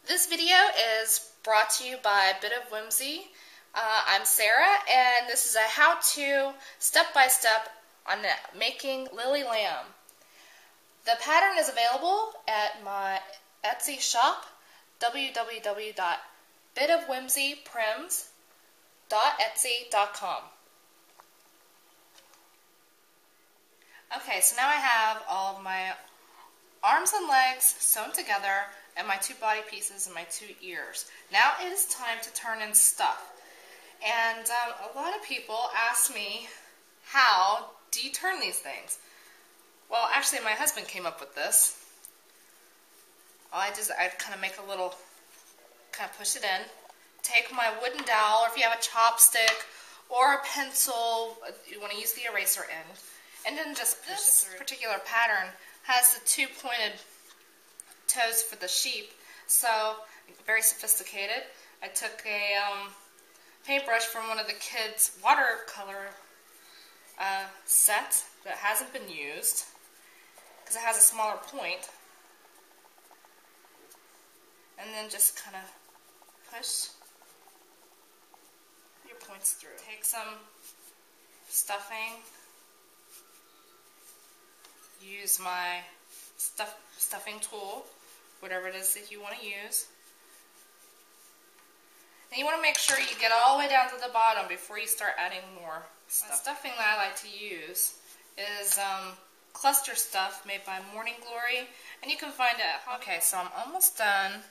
This video is brought to you by Bit of Whimsy. I'm Sarah, and this is a how-to, step-by-step on making Lily lamb. The pattern is available at my Etsy shop, www.bitofwhimsyprims.etsy.com. Okay, so now I have all of my arms and legs sewn together and my two body pieces and my two ears. Now it is time to turn in stuff. And a lot of people ask me, how do you turn these things? Well, actually my husband came up with this. I kind of make a little, kind of push it in, take my wooden dowel, or if you have a chopstick or a pencil, you want to use the eraser end, and then just push it through. This particular pattern has the two pointed toes for the sheep, so very sophisticated. I took a paintbrush from one of the kids' watercolor set that hasn't been used because it has a smaller point, and then just kind of push your points through. Take some stuffing, use my stuffing tool, whatever it is that you want to use. And you want to make sure you get all the way down to the bottom before you start adding more stuff. The stuffing that I like to use is cluster stuff made by Morning Glory, and you can find it. Okay, so I'm almost done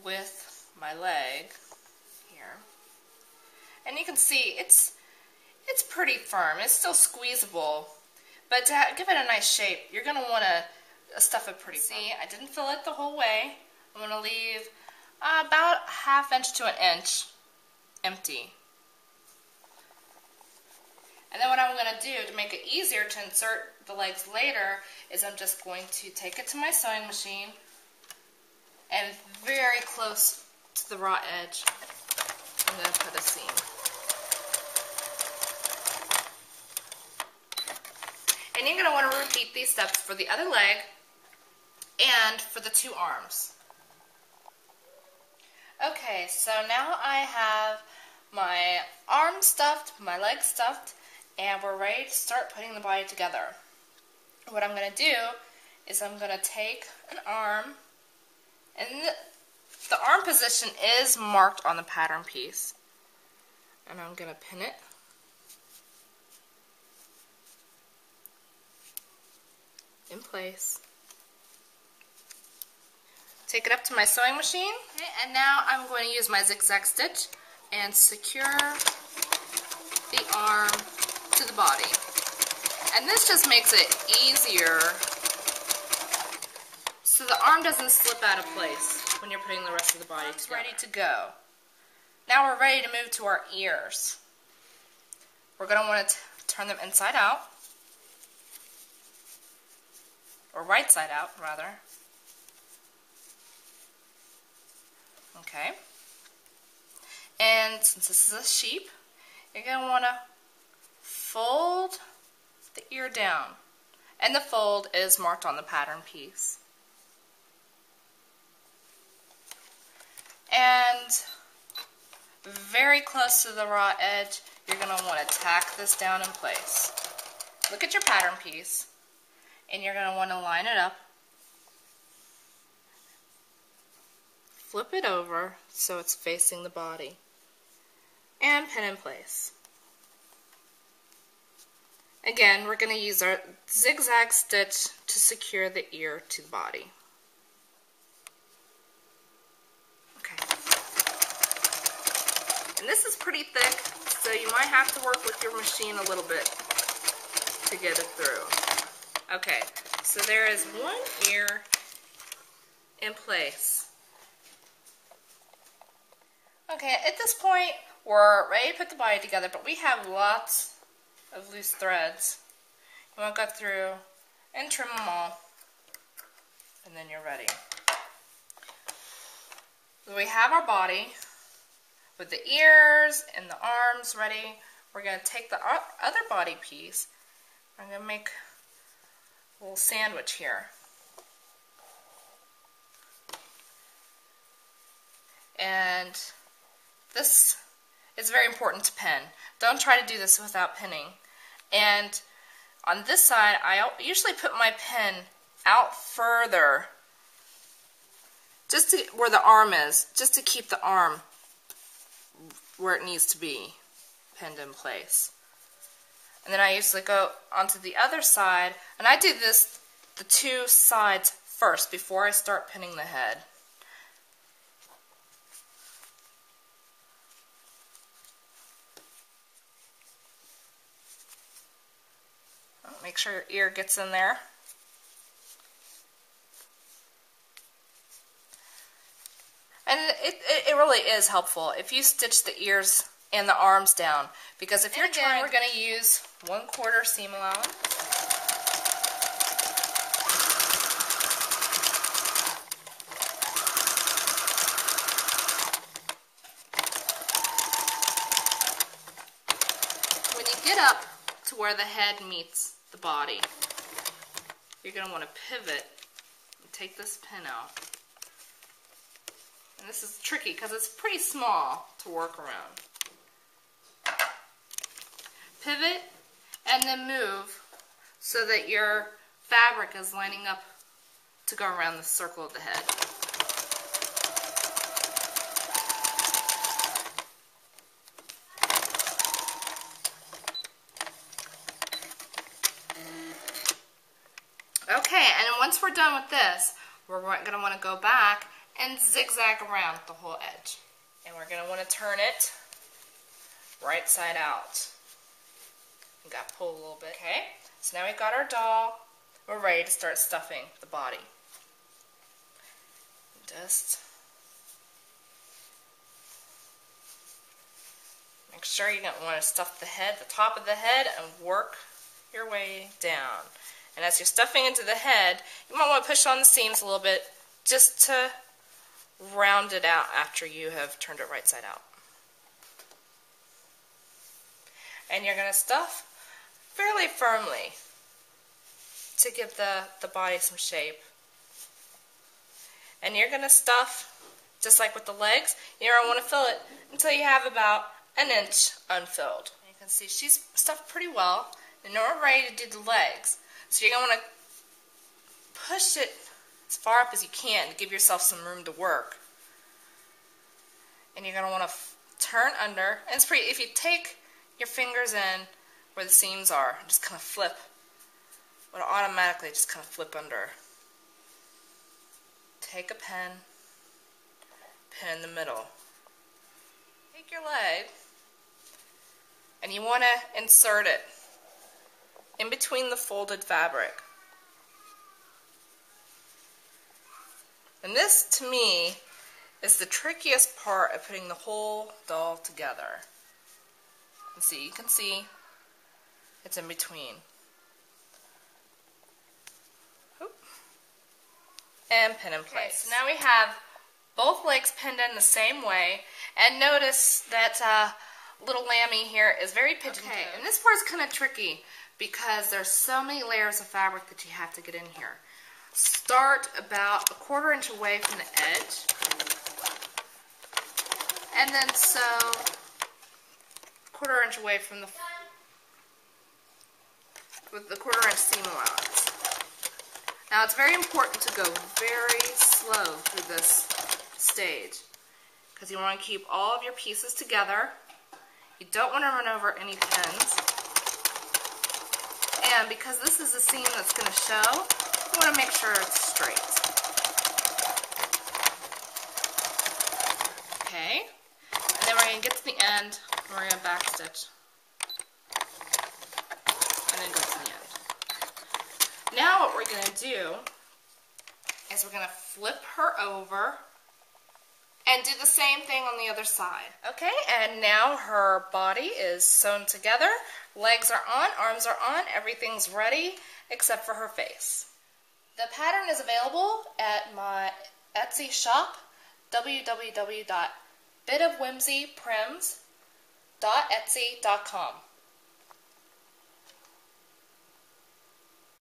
with my leg here, and you can see it's pretty firm. It's still squeezable, but to give it a nice shape, you're going to want to stuff it pretty. See, I didn't fill it the whole way. I'm going to leave about a ½ inch to an inch empty. And then what I'm going to do to make it easier to insert the legs later is I'm just going to take it to my sewing machine and very close to the raw edge, I'm going to put a seam. And you're going to want to repeat these steps for the other leg and for the two arms. Okay, so now I have my arm stuffed, my leg stuffed, and we're ready to start putting the body together. What I'm going to do is I'm going to take an arm, and the arm position is marked on the pattern piece, and I'm going to pin it in place. Take it up to my sewing machine, okay, and now I'm going to use my zigzag stitch and secure the arm to the body. And this just makes it easier so the arm doesn't slip out of place when you're putting the rest of the body together. It's ready to go. Now we're ready to move to our ears. We're going to want to turn them inside out, or right side out rather. Okay, and since this is a sheep, you're going to want to fold the ear down, and the fold is marked on the pattern piece. And very close to the raw edge, you're going to want to tack this down in place. Look at your pattern piece, and you're going to want to line it up. Flip it over so it's facing the body, and pin in place. Again, we're going to use our zigzag stitch to secure the ear to the body. Okay. And this is pretty thick, so you might have to work with your machine a little bit to get it through. Okay, so there is one ear in place. Okay, at this point, we're ready to put the body together, but we have lots of loose threads. You want to go through and trim them all, and then you're ready. So we have our body with the ears and the arms ready. We're going to take the other body piece. I'm going to make a little sandwich here. And this is very important to pin. Don't try to do this without pinning. And on this side, I usually put my pin out further, just to where the arm is, just to keep the arm where it needs to be pinned in place. And then I usually go onto the other side, and I do this, the two sides first before I start pinning the head. Make sure your ear gets in there. And it really is helpful if you stitch the ears and the arms down, because if you're trying, we're going to use 1/4 seam allowance. When you get up to where the head meets the body, you're going to want to pivot and take this pin out. And this is tricky because it's pretty small to work around. Pivot and then move so that your fabric is lining up to go around the circle of the head. Okay, and once we're done with this, we're going to want to go back and zigzag around the whole edge. And we're going to want to turn it right side out. We got to pull a little bit. Okay, so now we've got our doll. We're ready to start stuffing the body. Just make sure you don't want to stuff the head, the top of the head, and work your way down. And as you're stuffing into the head, you might want to push on the seams a little bit just to round it out after you have turned it right side out. And you're going to stuff fairly firmly to give the body some shape. And you're going to stuff, just like with the legs, you don't want to fill it until you have about 1 inch unfilled. And you can see she's stuffed pretty well, and now we're ready to do the legs. So you're going to want to push it as far up as you can to give yourself some room to work. And you're going to want to turn under. And it's pretty, if you take your fingers in where the seams are, just kind of flip, it'll automatically just kind of flip under. Take a pin in the middle. Take your leg, and you want to insert it in between the folded fabric. And this, to me, is the trickiest part of putting the whole doll together. And see, you can see it's in between. Oop. And pin in place. Okay, so now we have both legs pinned in the same way, and notice that little lammy here is very pigeon-toed. Okay, and this part's kind of tricky because there's so many layers of fabric that you have to get in here. Start about 1/4 inch away from the edge, and then sew 1/4 inch away from with the 1/4 inch seam allowance. Now it's very important to go very slow through this stage because you want to keep all of your pieces together. You don't want to run over any pins. And because this is a seam that's going to show, you want to make sure it's straight. Okay, and then we're going to get to the end, and we're going to back stitch, and then go to the end. Now what we're going to do is we're going to flip her over and do the same thing on the other side. Okay, and now her body is sewn together. Legs are on, arms are on, everything's ready except for her face. The pattern is available at my Etsy shop, www.bitofwhimsyprims.etsy.com.